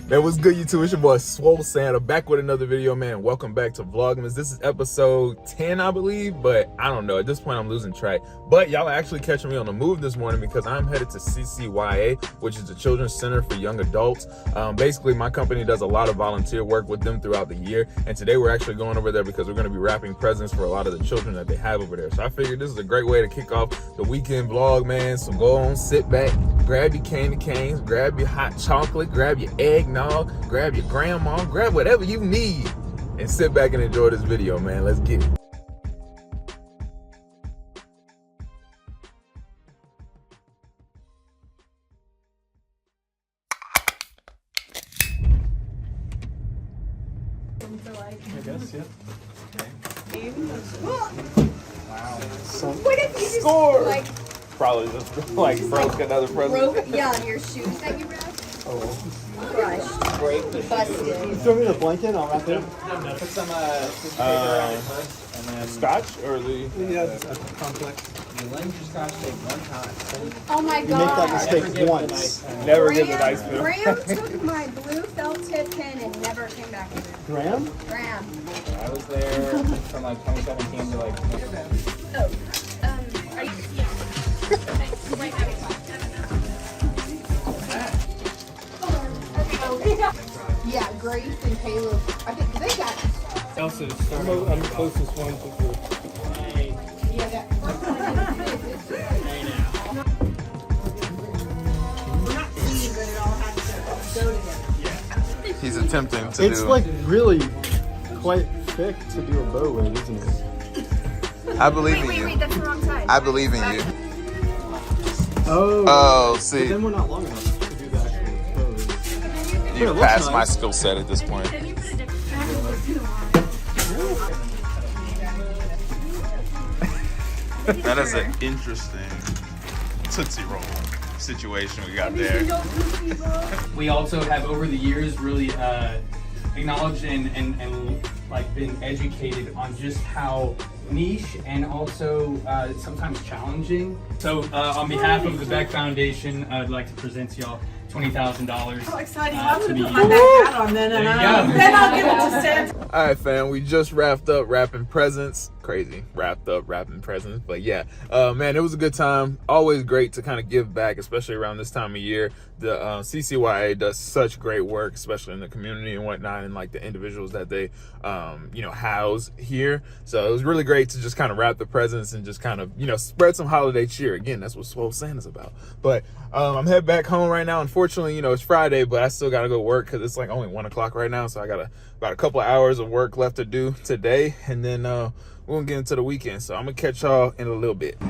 Man, what's good, YouTube? It's your boy Swole Santa back with another video, man. Welcome back to VLOGMAS. This is episode 10, I believe, but I don't know. At this point, I'm losing track. But y'all are actually catching me on the move this morning because I'm headed to CCYA, which is the Children's Center for Young Adults. Basically, my company does a lot of volunteer work with them throughout the year. And today, we're actually going over there because we're going to be wrapping presents for a lot of the children that they have over there. So I figured this is a great way to kick off the weekend vlog, man. So go on, sit back, grab your candy canes, grab your hot chocolate, grab your eggnog, grab your grandma, grab whatever you need and sit back and enjoy this video, man. Let's get it. I guess, yeah. Wow. So, What if you just Score! like Probably just like broke another present. broke your shoes that you wrapped? Crushed. Break the Busted. throw me the blanket, I'll wrap it. Put some tissue paper around it first, and then Scotch or the Yeah, it's a complex. you lend your scotch tape one time. Oh my You make that god. mistake Never give it a once. nice time. never give the nice feel. Graham took my blue felt tip pin and never came back with it. Graham? Graham. I was there from like 2017 to like. Oh. Are you? Yeah, Grace and Caleb. I think they got. Elsa's I'm the closest one to the. Yeah, that. We're not seeing, but it all has to go together. He's attempting to It's like really quite thick to do a bow with, isn't it? I believe in Wait, you. that's the wrong side. I believe in you. Oh. But See, then we're not long enough to do the actual bow. you looks passed my nice. skill set at this point. That is an interesting Tootsie Roll situation we got there. We also have over the years really acknowledged and like been educated on just how niche and also sometimes challenging. So on behalf of the Beck Foundation, I'd like to present to y'all $20,000. How exciting. I'm to going be to put my back hat on then, There and you go. then I'll give it to Santa. All right, fam, we just wrapped up wrapping presents. Crazy, wrapped up wrapping presents. But yeah, man, it was a good time. Always great to kind of give back, especially around this time of year. The CCYA does such great work, especially in the community and whatnot, and like the individuals that they, house here. So it was really great to just kind of wrap the presents and just kind of, spread some holiday cheer. Again, that's what Swole Santa's about. But I'm headed back home right now. Unfortunately, it's Friday, but I still got to go work because it's like only 1 o'clock right now. So I got about a couple of hours of work left to do today. And then we're going to get into the weekend. So I'm going to catch y'all in a little bit.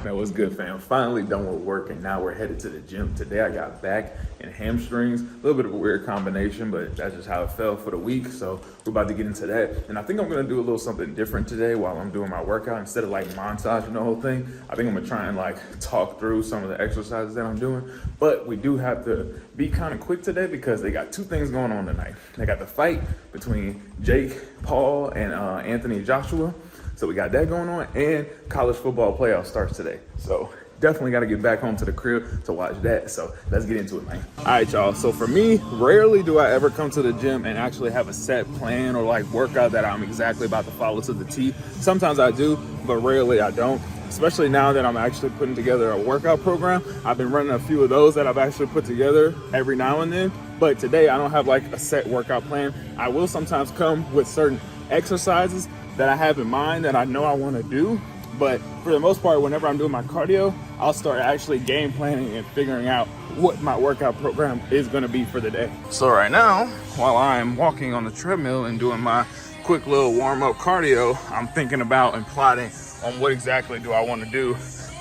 Man, what's good, fam? Finally done with work, and now we're headed to the gym. Today I got back and hamstrings. A little bit of a weird combination, but that's just how it fell for the week. So we're about to get into that. And I think I'm gonna do a little something different today while I'm doing my workout. Instead of like montaging the whole thing, I think I'm gonna try and like talk through some of the exercises that I'm doing. But we do have to be kind of quick today because they got two things going on tonight. They got the fight between Jake Paul and Anthony Joshua. So we got that going on, and college football playoff starts today. So definitely got to get back home to the crib to watch that. So let's get into it, man. All right, y'all. So for me, rarely do I ever come to the gym and actually have a set plan or like workout that I'm exactly about to follow to the T. Sometimes I do, but rarely I don't. Especially now that I'm actually putting together a workout program. I've been running a few of those that I've actually put together every now and then. But today I don't have like a set workout plan. I will sometimes come with certain exercises that I have in mind that I know I want to do. But for the most part, whenever I'm doing my cardio, I'll start actually game planning and figuring out what my workout program is going to be for the day. So right now, while I'm walking on the treadmill and doing my quick little warm-up cardio, I'm thinking about and plotting on what exactly do I want to do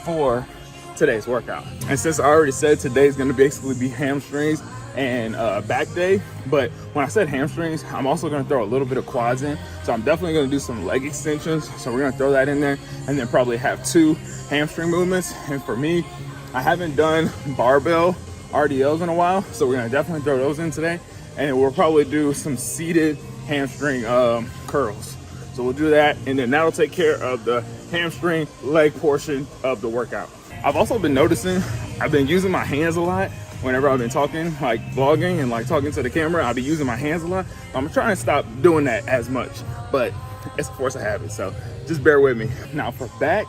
for today's workout. And since I already said today's going to basically be hamstrings and back day, but when I said hamstrings, I'm also going to throw a little bit of quads in. So I'm definitely going to do some leg extensions. So we're going to throw that in there and then probably have 2 hamstring movements. And for me, I haven't done barbell RDLs in a while, so we're going to definitely throw those in today. And we'll probably do some seated hamstring curls. So we'll do that, and then that'll take care of the hamstring leg portion of the workout. I've also been noticing I've been using my hands a lot whenever I've been talking, like vlogging and like talking to the camera. I've been using my hands a lot. I'm trying to stop doing that as much, but it's a force of habit, so just bear with me. Now for back,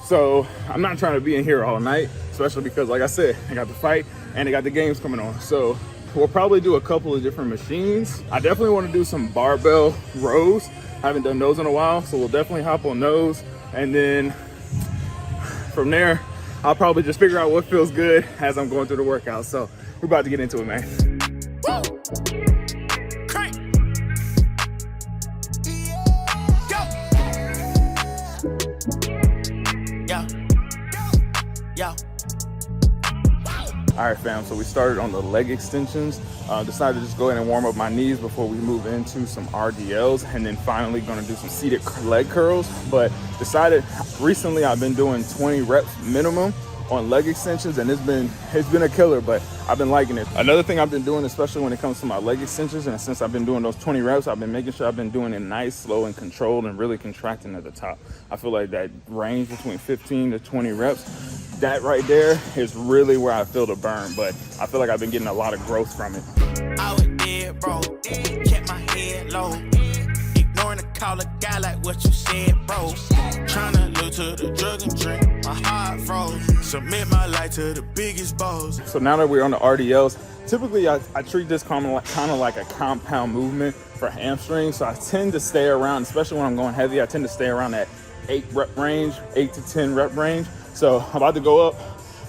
so I'm not trying to be in here all night, especially because like I said, I got the fight and I got the games coming on. So we'll probably do a couple of different machines. I definitely want to do some barbell rows. I haven't done those in a while, so we'll definitely hop on those. And then from there, I'll probably just figure out what feels good as I'm going through the workout. So we're about to get into it, man. All right, fam, so we started on the leg extensions. Decided to just go ahead and warm up my knees before we move into some RDLs, and then finally gonna do some seated leg curls. But decided recently I've been doing 20 reps minimum on leg extensions, and it's been a killer, but I've been liking it. Another thing I've been doing, especially when it comes to my leg extensions, and since I've been doing those 20 reps, I've been making sure I've been doing it nice, slow, and controlled, and really contracting at the top. I feel like that range between 15 to 20 reps, that right there is really where I feel the burn, but I feel like I've been getting a lot of growth from it. I was dead, bro. Kept my head low. Ignoring the call of guy like what you said, bro. Tryna look to the drug and drink. My heart froze. Submit my life to the biggest boss. So now that we're on the RDLs, typically I treat this kind of like a compound movement for hamstrings. So I tend to stay around, especially when I'm going heavy, I tend to stay around that 8 rep range, 8 to 10 rep range. So I'm about to go up,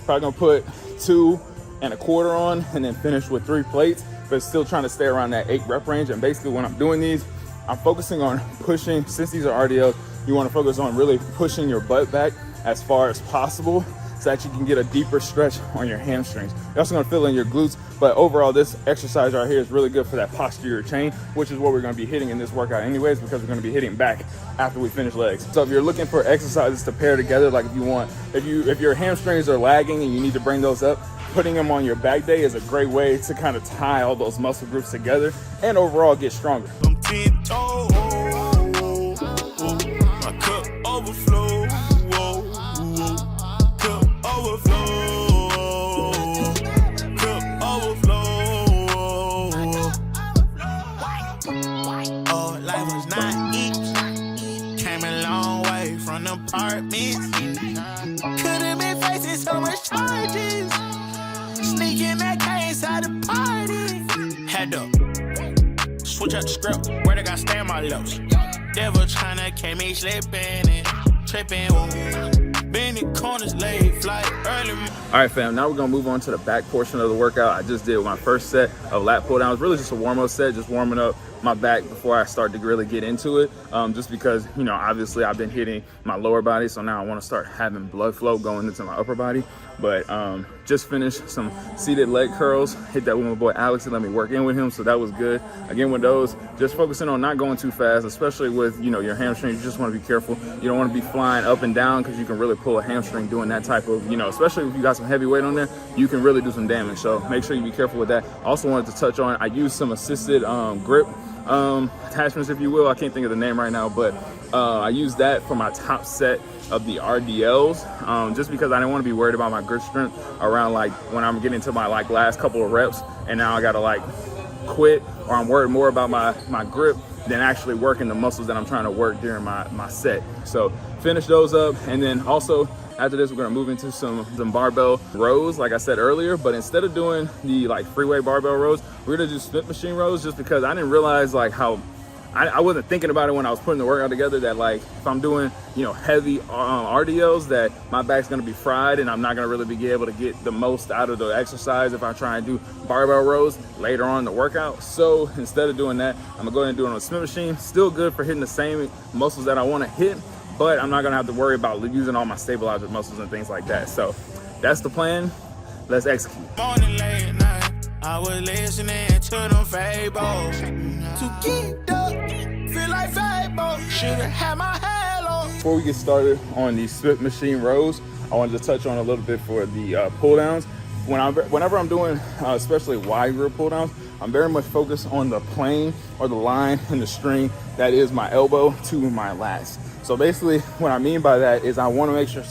probably gonna put 2 1/4 on and then finish with 3 plates, but still trying to stay around that 8 rep range. And basically when I'm doing these, I'm focusing on pushing, since these are RDLs, you wanna focus on really pushing your butt back as far as possible so that you can get a deeper stretch on your hamstrings. You're also gonna fill in your glutes, but overall this exercise right here is really good for that posterior chain, which is what we're gonna be hitting in this workout anyways, because we're gonna be hitting back after we finish legs. So if you're looking for exercises to pair together, like if your hamstrings are lagging and you need to bring those up, putting them on your back day is a great way to kind of tie all those muscle groups together and overall get stronger. I'm 10 toes. My cup overflow. Cup overflow. Cup overflow. Oh, life was not easy. Came a long way from the apartments. Could've been facing so much charges. Sneaking that K inside the party. Had to switch up the script. Where they got stand my lips. Devil tryna catch me slipping and tripping. Been in corners late, flight early. All right, fam, now we're gonna move on to the back portion of the workout. I just did my first set of lat pull downs, really just a warm-up set, just warming up my back before I start to really get into it. Just because, you know, obviously I've been hitting my lower body, so now I wanna start having blood flow going into my upper body. But just finished some seated leg curls, hit that with my boy Alex and let me work in with him, so that was good. Again, with those, just focusing on not going too fast, especially with, you know, your hamstrings. You just wanna be careful. You don't wanna be flying up and down because you can really pull a hamstring doing that type of, you know, especially if you got some heavy weight on there, you can really do some damage. So make sure you be careful with that. Also wanted to touch on, I used some assisted grip attachments, if you will. I can't think of the name right now, but I used that for my top set of the RDLs, just because I didn't want to be worried about my grip strength around like when I'm getting to my like last couple of reps and now I gotta like quit, or I'm worried more about my grip than actually working the muscles that I'm trying to work during my set. So finish those up, and then also after this we're gonna move into some barbell rows like I said earlier, but instead of doing the like freeway barbell rows, we're gonna do Smith machine rows, just because I didn't realize like how I wasn't thinking about it when I was putting the workout together, that like if I'm doing, you know, heavy RDLs, that my back's gonna be fried and I'm not gonna really be able to get the most out of the exercise if I try and do barbell rows later on in the workout. So instead of doing that, I'm gonna go ahead and do it on a Smith machine. Still good for hitting the same muscles that I wanna hit, but I'm not gonna have to worry about using all my stabilizer muscles and things like that. So that's the plan. Let's execute. Morning late night, I was listening to them fables. To get up, feel like Fable. Should've had my head on. Before we get started on the Smith machine rows, I wanted to touch on a little bit for the pull downs. Whenever I'm doing, especially wide grip pull downs, I'm very much focused on the plane or the line and the string that is my elbow to my lats. So basically what I mean by that is I want to make sure,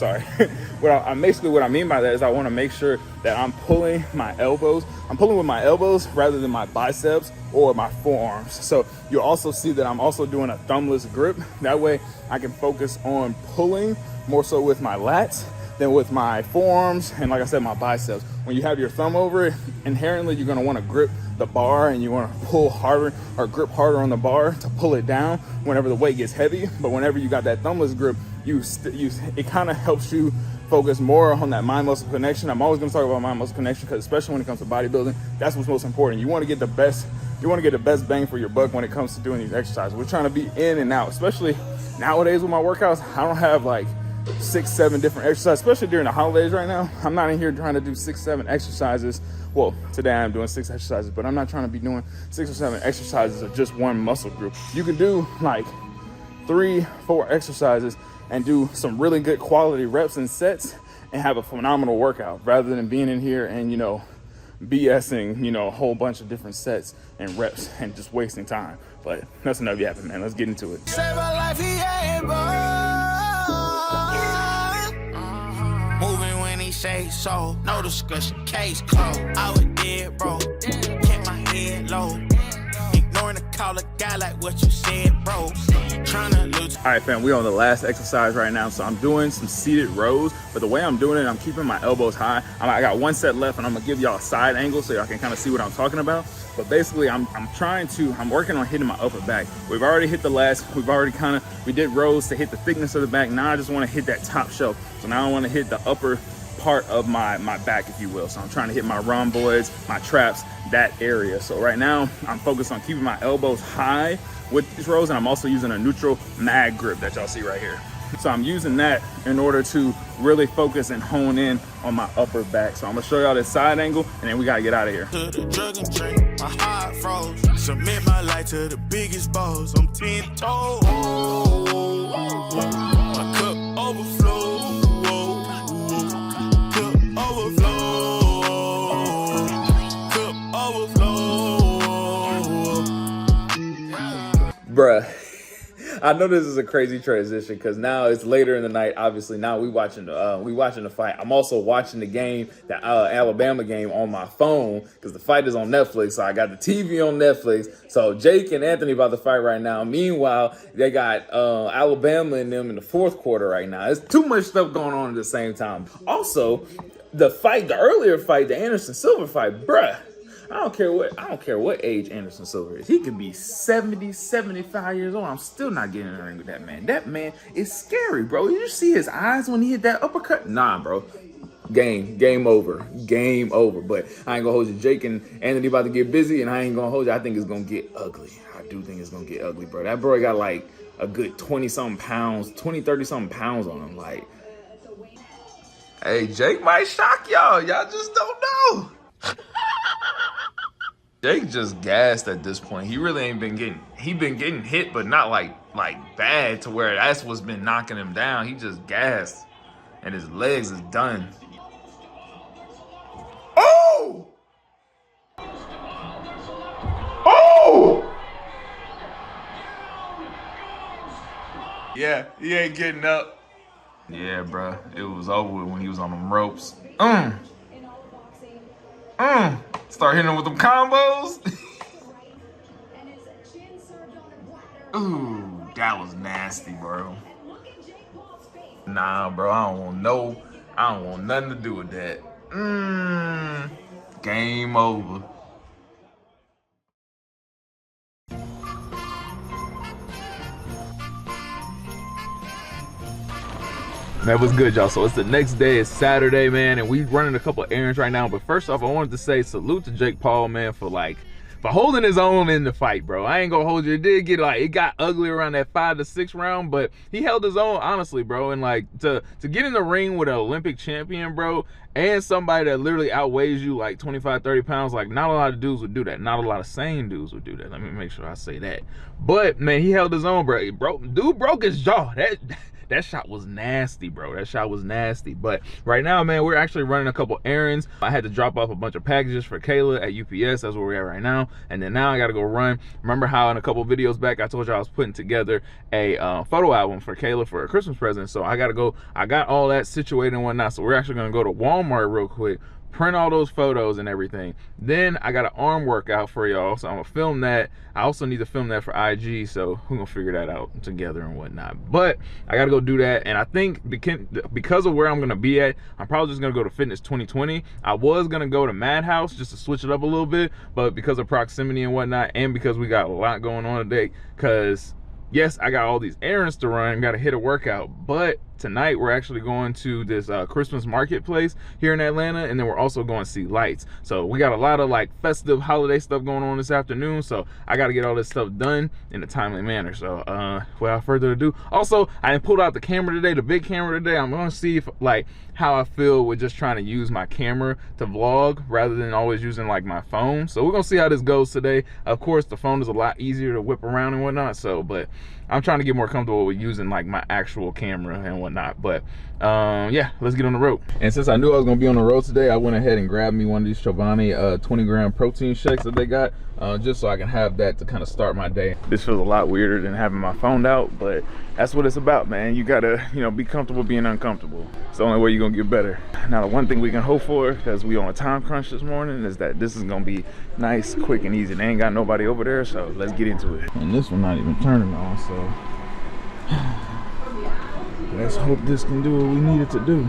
basically what I mean by that is I want to make sure that I'm pulling my elbows. I'm pulling with my elbows rather than my biceps or my forearms. So you'll also see that I'm also doing a thumbless grip. That way I can focus on pulling more so with my lats than with my forearms and, like I said, my biceps. When you have your thumb over it, inherently you're going to want to grip the bar and you want to pull harder or grip harder on the bar to pull it down whenever the weight gets heavy. But whenever you got that thumbless grip, it kind of helps you focus more on that mind-muscle connection. I'm always going to talk about mind-muscle connection because especially when it comes to bodybuilding, that's what's most important. You want to get the best bang for your buck when it comes to doing these exercises. We're trying to be in and out, especially nowadays with my workouts. I don't have like 6-7 different exercises, especially during the holidays right now. I'm not in here trying to do 6-7 exercises. Well, today I'm doing 6 exercises, but I'm not trying to be doing 6 or 7 exercises of just one muscle group. You can do like 3-4 exercises and do some really good quality reps and sets and have a phenomenal workout rather than being in here and, BSing, a whole bunch of different sets and reps and just wasting time. But that's enough yapping, man. Let's get into it. Save a life, he ain't moving when he say so. No discussion, case closed. I was dead, bro. Kept my head low. Ignoring the call, a guy like what you said, bro. Trying to lose. All right, fam, we're on the last exercise right now. So I'm doing some seated rows, but the way I'm doing it, I'm keeping my elbows high. I got 1 set left and I'm gonna give y'all a side angle so y'all can kind of see what I'm talking about. But basically I'm working on hitting my upper back. We've already hit the last, we did rows to hit the thickness of the back. Now I just wanna hit that top shelf. So now I wanna hit the upper part of my back, if you will. So I'm trying to hit my rhomboids, my traps, that area. So right now I'm focused on keeping my elbows high with these rows, and I'm also using a neutral mag grip that y'all see right here. So I'm using that in order to really focus and hone in on my upper back. So I'm gonna show y'all this side angle and then we gotta get out of here. To the drug and drink, my heart froze. Submit my life to the biggest balls. I'm 10 toes. My cup overflow. Cup overflow. Cup overflow. Bruh, I know this is a crazy transition because now it's later in the night. Obviously, now we watching the fight. I'm also watching the game, the Alabama game, on my phone because the fight is on Netflix. So I got the TV on Netflix. So Jake and Anthony about to fight right now. Meanwhile, they got Alabama in them in the 4th quarter right now. There's too much stuff going on at the same time. Also, the earlier fight, the Anderson Silva fight, bruh. I don't care what age Anderson Silva is. He could be 70, 75 years old. I'm still not getting in the ring with that man. That man is scary, bro. Did you see his eyes when he hit that uppercut? Nah, bro. Game over. Game over. But I ain't gonna hold you. Jake and Anthony about to get busy, and I ain't gonna hold you. I think it's gonna get ugly. I do think it's gonna get ugly, bro. That boy got like a good 20-something pounds, 20, 30-something pounds on him. Like, hey, Jake might shock y'all. Y'all just don't know. Jake just gassed at this point. He really ain't been getting, been getting hit, but not like bad to where that's what's been knocking him down. He just gassed and his legs is done. Oh! Oh! Yeah, he ain't getting up. Yeah, bro, it was over when he was on them ropes. Start hitting him with them combos. Ooh, that was nasty, bro. Nah, bro, I don't want nothing to do with that. Game over. That was good, y'all. So it's the next day, it's Saturday, man, and we running a couple of errands right now. But first off, I wanted to say salute to Jake Paul, man, for holding his own in the fight, bro. I ain't gonna hold you. It did get it got ugly around that 5 to 6 round, but he held his own, honestly, bro. And to get in the ring with an Olympic champion, bro, and somebody that literally outweighs you 25, 30 pounds, not a lot of dudes would do that. Not a lot of sane dudes would do that. Let me make sure I say that. But man, he held his own, bro. Dude broke his jaw. that shot was nasty, bro. That shot was nasty. But right now, man, we're actually running a couple errands. I had to drop off a bunch of packages for Kayla at UPS. That's where we're at right now. And then now I got to go run. Remember how in a couple videos back I told you I was putting together a photo album for Kayla for a Christmas present? So I got to go. I got all that situated and whatnot. So we're actually going to go to Walmart real quick, print all those photos and everything. Then I got an arm workout for y'all, so I'm gonna film that. I also need to film that for IG, so we're gonna figure that out together and whatnot. But I gotta go do that, and I think because of where I'm gonna be at, I'm probably just gonna go to Fitness 2020. I was gonna go to Madhouse just to switch it up a little bit, but because of proximity and whatnot, and because we got a lot going on today, because yes, I got all these errands to run, gotta hit a workout, but tonight we're actually going to this Christmas marketplace here in Atlanta, and then we're also going to see lights. So we got a lot of like festive holiday stuff going on this afternoon, so I got to get all this stuff done in a timely manner. So without further ado, also I pulled out the camera today, the big camera today. I'm going to see if like how I feel with just trying to use my camera to vlog rather than always using like my phone. So we're gonna see how this goes today. Of course, the phone is a lot easier to whip around and whatnot, so but I'm trying to get more comfortable with using like my actual camera and whatnot. But yeah, let's get on the road. And since I knew I was gonna be on the road today, I went ahead and grabbed me one of these Chobani 20-gram protein shakes that they got, just so I can have that to kind of start my day. This feels a lot weirder than having my phone out, but that's what it's about, man. You gotta, you know, be comfortable being uncomfortable. It's the only way you're gonna get better. Now, the one thing we can hope for, because we on a time crunch this morning, is that this is gonna be nice, quick, and easy. They ain't got nobody over there, so let's get into it. And this one not even turning on, so let's hope this can do what we need it to do.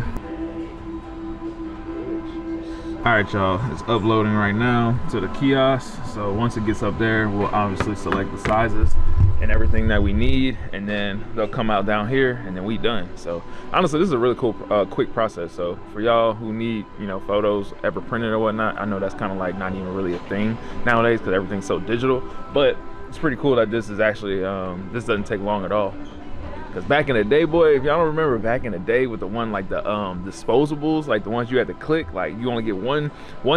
All right, y'all, it's uploading right now to the kiosk. So once it gets up there, we'll obviously select the sizes and everything that we need, and then they'll come out down here, and then we done. So honestly, this is a really cool, quick process. So for y'all who need, you know, photos ever printed or whatnot, I know that's kind of like not even really a thing nowadays because everything's so digital, but it's pretty cool that this is actually, this doesn't take long at all. Because back in the day, boy, if y'all don't remember back in the day with the one like the disposables, like the ones you had to click, like you only get one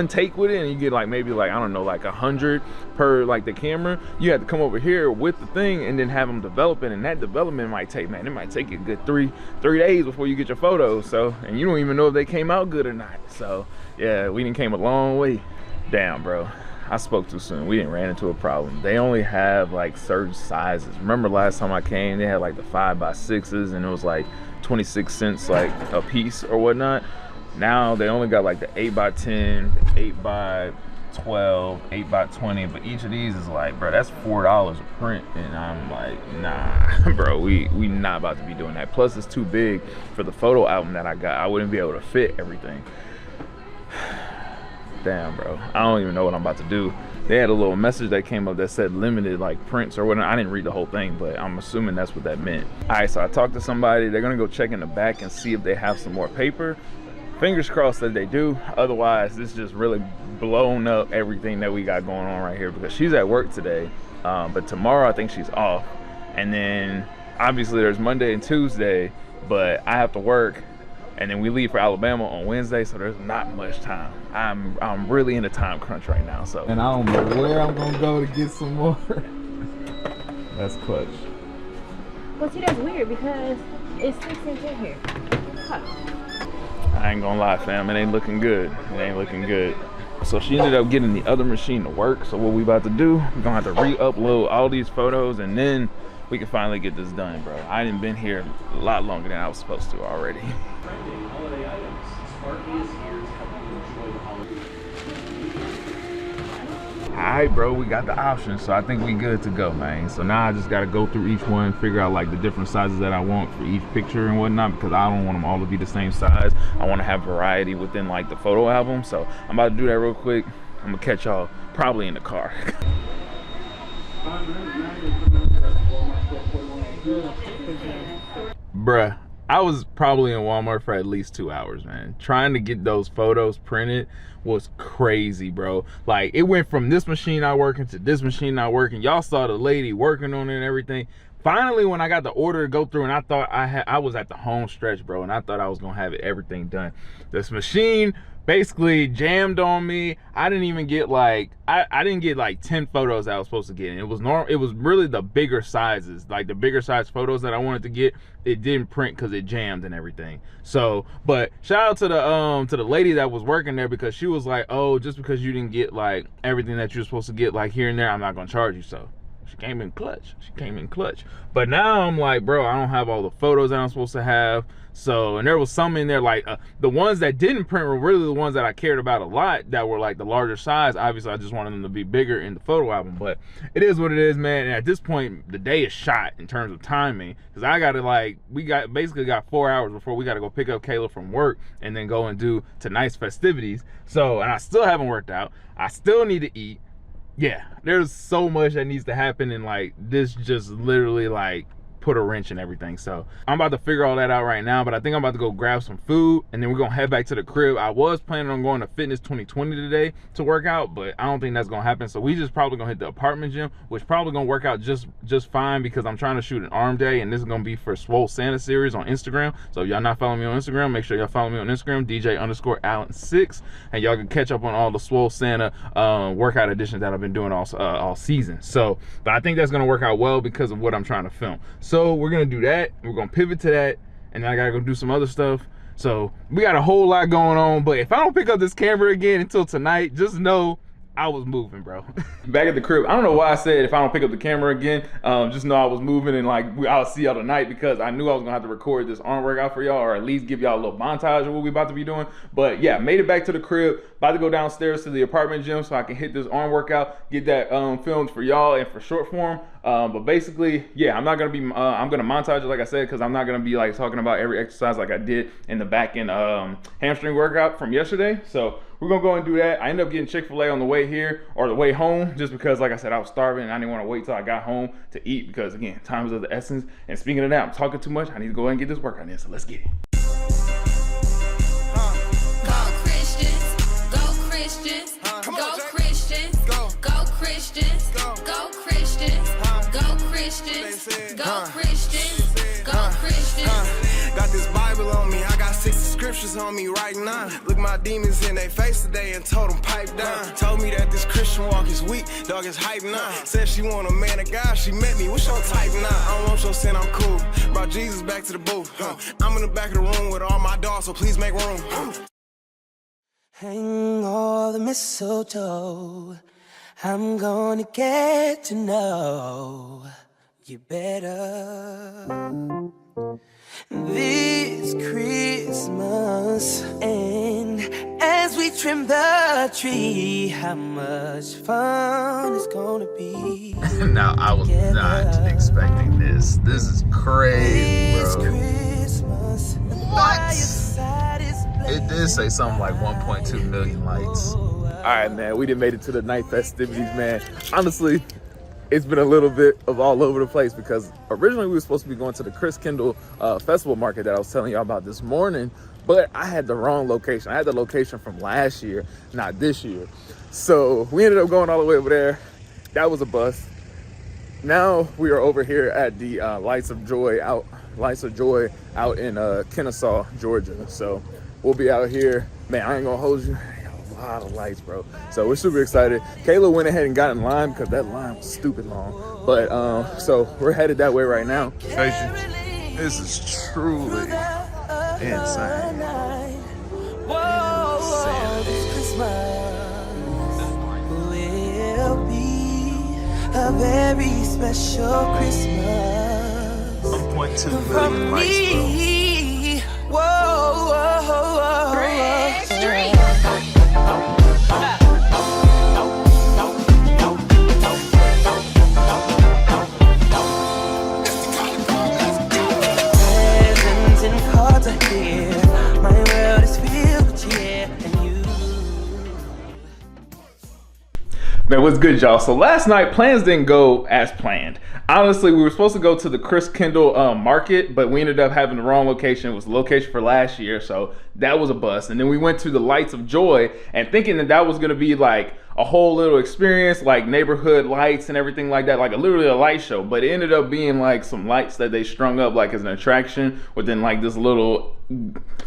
take with it, and you get like maybe like, I don't know, like 100 per like the camera. You had to come over here with the thing and then have them develop it, and that development might take, man, it might take you a good three days before you get your photos. So, and you don't even know if they came out good or not. So yeah, we done came a long way. Damn, bro, I spoke too soon. We didn't ran into a problem. They only have like certain sizes. Remember last time I came, they had like the 5x6s, and it was like 26 cents like a piece or whatnot. Now they only got like the 8x10, 8x12, 8x20, but each of these is like, bro, that's $4 a print, and I'm like, nah, bro, we not about to be doing that. Plus it's too big for the photo album that I got. I wouldn't be able to fit everything. Damn, bro, I don't even know what I'm about to do. They had a little message that came up that said limited like prints or whatnot. I didn't read the whole thing, but I'm assuming that's what that meant. All right, so I talked to somebody. They're gonna go check in the back and see if they have some more paper. Fingers crossed that they do. Otherwise, this just really blown up everything that we got going on right here, because she's at work today, but tomorrow I think she's off. And then obviously there's Monday and Tuesday, but I have to work, and then we leave for Alabama on Wednesday, so there's not much time. I'm really in a time crunch right now, so. And I don't know where I'm gonna go to get some more. That's clutch. Well, see, that's weird because it's 6 inches in here. Huh. I ain't gonna lie, fam, it ain't looking good. It ain't looking good. So she ended up getting the other machine to work, so what we about to do, we're gonna have to re-upload all these photos, and then we can finally get this done, bro. I done been here a lot longer than I was supposed to already. Alright, bro, we got the option, so I think we good to go, man. So now I just gotta go through each one, figure out like the different sizes that I want for each picture and whatnot, because I don't want them all to be the same size. I want to have variety within like the photo album. So I'm about to do that real quick. I'm gonna catch y'all probably in the car. Bruh, I was probably in Walmart for at least 2 hours, man. Trying to get those photos printed was crazy, bro. Like, it went from this machine not working to this machine not working. Y'all saw the lady working on it and everything. finally, when I got the order to go through, and I thought I was at the home stretch, bro, and I thought I was gonna have everything done. This machine basically jammed on me. I didn't even get like I didn't get like 10 photos I was supposed to get. And it was really the bigger sizes, like the bigger size photos that I wanted to get. It didn't print because it jammed and everything. So, but shout out to the lady that was working there, because she was like, oh, just because you didn't get like everything that you're supposed to get like here and there, I'm not gonna charge you. So she came in clutch. But now I'm like, bro, I don't have all the photos that I'm supposed to have. So, and there was some in there, like the ones that didn't print were really the ones that I cared about a lot, that were like the larger size. Obviously, I just wanted them to be bigger in the photo album, but it is what it is, man. And at this point, the day is shot in terms of timing, because I got to we basically got 4 hours before we got to go pick up Kayla from work and then go and do tonight's festivities. So, and I still haven't worked out. I still need to eat. Yeah, there's so much that needs to happen, and like this just literally like put a wrench in everything. So I'm about to figure all that out right now, but I think I'm about to go grab some food and then we're gonna head back to the crib. I was planning on going to Fitness 2020 today to work out, but I don't think that's gonna happen. So we just probably gonna hit the apartment gym, which probably gonna work out just fine, because I'm trying to shoot an arm day, and this is gonna be for Swole Santa series on Instagram. So if y'all not following me on Instagram, make sure y'all follow me on Instagram, DJ_Allen6, and y'all can catch up on all the Swole Santa workout editions that I've been doing all season. So, but I think that's gonna work out well because of what I'm trying to film. So we're gonna do that. We're gonna pivot to that, and then I gotta go do some other stuff. So we got a whole lot going on. But if I don't pick up this camera again until tonight, just know I was moving, bro. Back at the crib, I don't know why I said if I don't pick up the camera again, just know I was moving, and like I'll see y'all tonight, because I knew I was gonna have to record this arm workout for y'all, or at least give y'all a little montage of what we about to be doing. But yeah, made it back to the crib, about to go downstairs to the apartment gym so I can hit this arm workout, get that filmed for y'all and for short form. But basically, yeah, I'm not gonna be I'm gonna montage it, like I said, because I'm not gonna be like talking about every exercise like I did in the back end hamstring workout from yesterday. So we're gonna go and do that. I ended up getting Chick-fil-A on the way here, or the way home, just because, like I said, I was starving and I didn't want to wait till I got home to eat, because again, time is of the essence. And speaking of that, I'm talking too much. I need to go ahead and get this workout in, so let's get it. Got this Bible on me, I got 60 scriptures on me right now. Look my demons in their face today and told them pipe down. Told me that this Christian walk is weak, dog is hype now. Said she want a man of God, she met me, what's your type now? I don't want your sin, I'm cool. Brought Jesus back to the booth. I'm in the back of the room with all my dogs, so please make room. Hang all the mistletoe, I'm gonna get to know you better this Christmas. And as we trim the tree, how much fun it's gonna be. Now, I was not expecting this. This is crazy, this bro. Christmas, What? It did say something like 1.2 million likes. All right, man, we done made it to the night festivities, man. Honestly, it's been a little bit of all over the place, because originally we were supposed to be going to the Chris Kendall festival market that I was telling y'all about this morning, but I had the wrong location. I had the location from last year, not this year. So we ended up going all the way over there. That was a bust. Now we are over here at the Lights of Joy out in Kennesaw, Georgia. So we'll be out here. Man, I ain't gonna hold you. A lot of lights, bro. So we're super excited. Kayla went ahead and got in line because that line was stupid long. But so we're headed that way right now. This is truly insane. Will be a very special Christmas 1.2 from million likes, bro. me. Whoa. Presents and cards are here. My world is filled with cheer and you. Man, what's good, y'all? So last night, plans didn't go as planned. Honestly, we were supposed to go to the Chris Kendall market, but we ended up having the wrong location. It was the location for last year, so that was a bust. And then we went to the Lights of Joy, and thinking that that was gonna be like a whole little experience, like neighborhood lights and everything like that, like literally a light show. But it ended up being like some lights that they strung up like as an attraction within like this little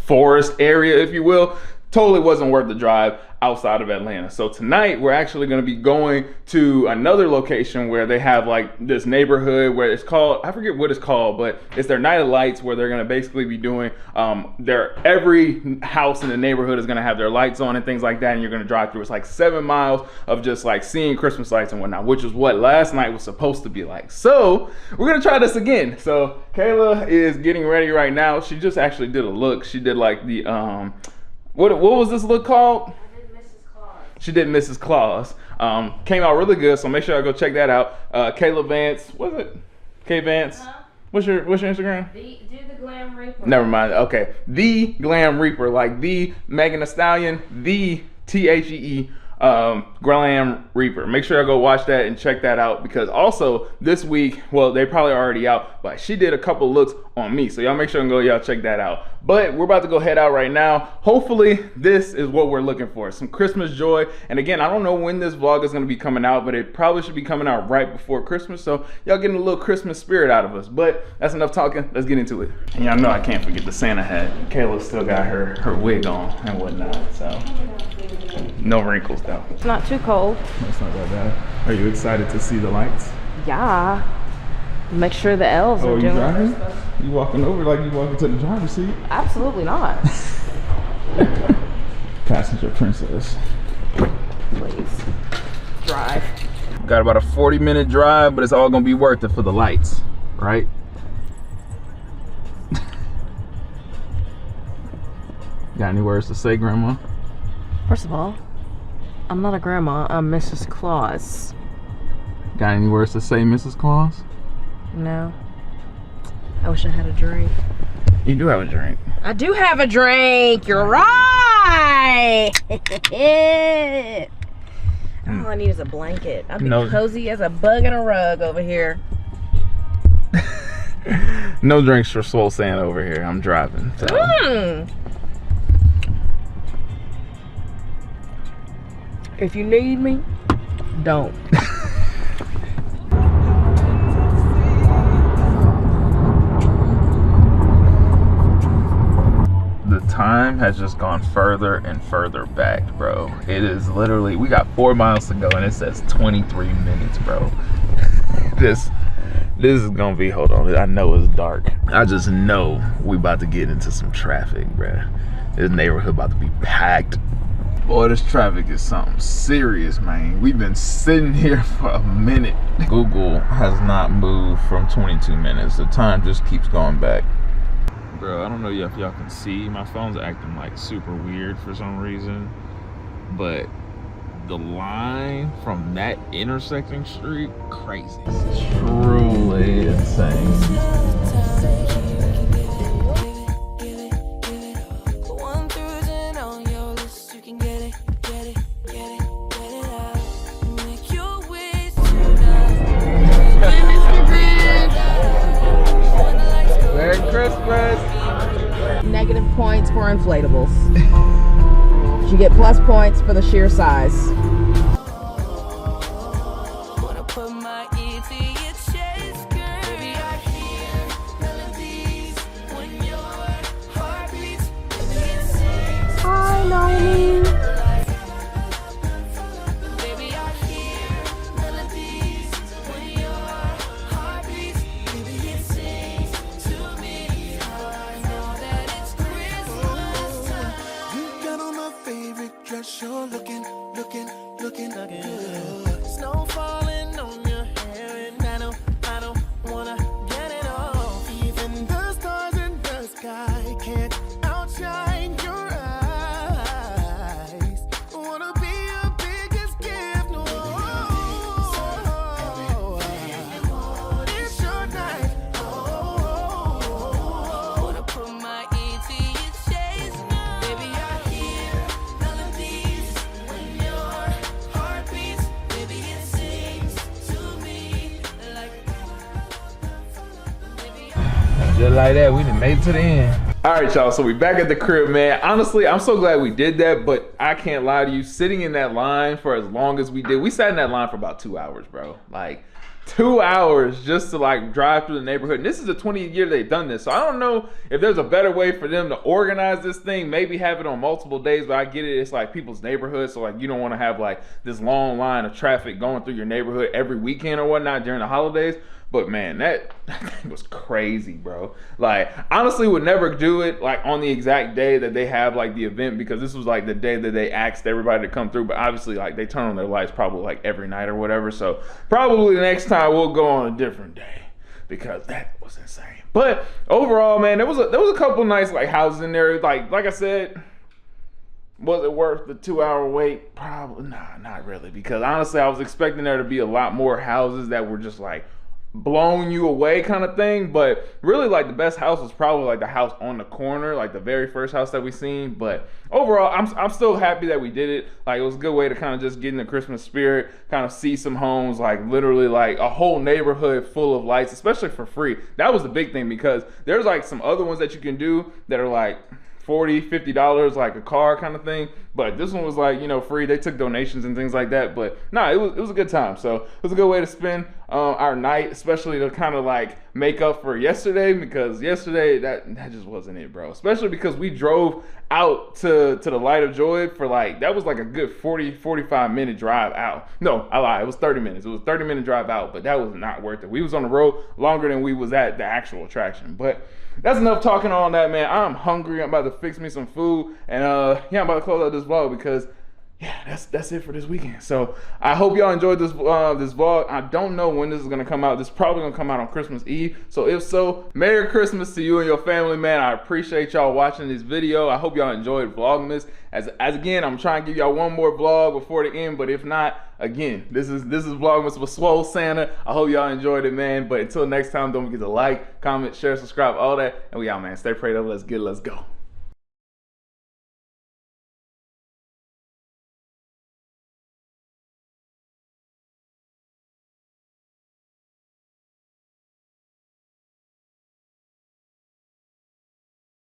forest area, if you will. Totally wasn't worth the drive outside of Atlanta. So tonight we're actually going to be going to another location where they have like this neighborhood where it's called, I forget what it's called, but it's their night of lights where they're going to basically be doing every house in the neighborhood is going to have their lights on and things like that, and you're going to drive through. It's like 7 miles of just like seeing Christmas lights and whatnot, which is what last night was supposed to be like. So we're going to try this again. So Kayla is getting ready right now. She just actually did a look. She did like the what was this look called? She did Mrs. Claus. Came out really good, so make sure I go check that out. Kayla Vance, what's it? K Vance. What's your Instagram? Do the Glam Reaper. Never mind. Okay, the Glam Reaper, like the Megan Thee Stallion, the THEE Glam Reaper. Make sure I go watch that and check that out, because also this week, well, they probably already out, but she did a couple looks on me, so y'all make sure and go y'all check that out. But we're about to go head out right now. Hopefully this is what we're looking for, some Christmas joy. And again, I don't know when this vlog is going to be coming out, but it probably should be coming out right before Christmas, so y'all getting a little Christmas spirit out of us. But that's enough talking, let's get into it. And y'all know I can't forget the Santa hat. Kayla still got her wig on and whatnot, so no wrinkles though. It's not too cold. That's not that bad. Are you excited to see the lights? Yeah. Make sure the elves Oh, are you doing driving? You walking over like you walking to the driver's seat? Absolutely not. Passenger princess. Please. Drive. Got about a 40-minute drive, but it's all gonna be worth it for the lights, right? Got any words to say, Grandma? First of all, I'm not a grandma, I'm Mrs. Claus. Got any words to say, Mrs. Claus? No. I wish I had a drink. You do have a drink. I do have a drink, you're right! All I need is a blanket. I'll be cozy as a bug in a rug over here. No drinks for Soul Sand over here, I'm driving. So. If you need me, don't. The time has just gone further and further back, bro. It is literally, we got 4 miles to go and it says 23 minutes, bro. This is gonna be, hold on, I know it's dark. I just know we about to get into some traffic, bro. This neighborhood about to be packed. Boy, this traffic is something serious, man. We've been sitting here for a minute. Google has not moved from 22 minutes. The time just keeps going back. Bro, I don't know if y'all can see. My phone's acting like super weird for some reason. But the line from that intersecting street, crazy. It's truly insane. Merry Christmas! Negative points for inflatables. You get plus points for the sheer size. Hi, Naomi. You're looking Just like that, we done made it to the end. All right, y'all, so we back at the crib, man. Honestly, I'm so glad we did that, but I can't lie to you, sitting in that line for as long as we did, we sat in that line for about 2 hours, bro. Like, 2 hours just to like drive through the neighborhood. And this is the 20th year they've done this. So I don't know if there's a better way for them to organize this thing, maybe have it on multiple days, but I get it. It's like people's neighborhoods. So like you don't want to have like this long line of traffic going through your neighborhood every weekend or whatnot during the holidays. But man, that thing was crazy, bro. Like, honestly, would never do it like on the exact day that they have like the event, because this was like the day that they asked everybody to come through. But obviously, like they turn on their lights probably like every night or whatever. So probably the next time we'll go on a different day, because that was insane. But overall, man, there was a couple nice like houses in there. Like I said, was it worth the 2 hour wait? Probably not really, because honestly, I was expecting there to be a lot more houses that were just like blowing you away kind of thing. But really, like the best house was probably like the house on the corner, like the very first house that we seen. But overall, I'm still happy that we did it. Like, it was a good way to kind of just get in the Christmas spirit, kind of see some homes, like literally like a whole neighborhood full of lights, especially for free. That was the big thing, because there's like some other ones that you can do that are like $40, $50, like a car kind of thing. But this one was like, you know, free. They took donations and things like that. But nah, it was a good time. So it was a good way to spend our night, especially to kind of like make up for yesterday, because yesterday that just wasn't it, bro. Especially because we drove out to the Light of Joy for like, that was like a good 45 minute drive out. No, I lied. It was 30 minutes. It was a 30-minute drive out, but that was not worth it. We was on the road longer than we was at the actual attraction. But that's enough talking on that, man. I'm hungry. I'm about to fix me some food, and yeah, I'm about to close out this vlog, because yeah, that's it for this weekend. So I hope y'all enjoyed this vlog. I don't know when this is gonna come out. This is probably gonna come out on Christmas Eve. So if so, Merry Christmas to you and your family, man. I appreciate y'all watching this video. I hope y'all enjoyed Vlogmas. As again, I'm trying to give y'all one more vlog before the end, but if not, again, this is Vlogmas with Swole Santa. I hope y'all enjoyed it, man. But until next time, don't forget to like, comment, share, subscribe, all that. And we out, man. Stay prayed up. Let's go.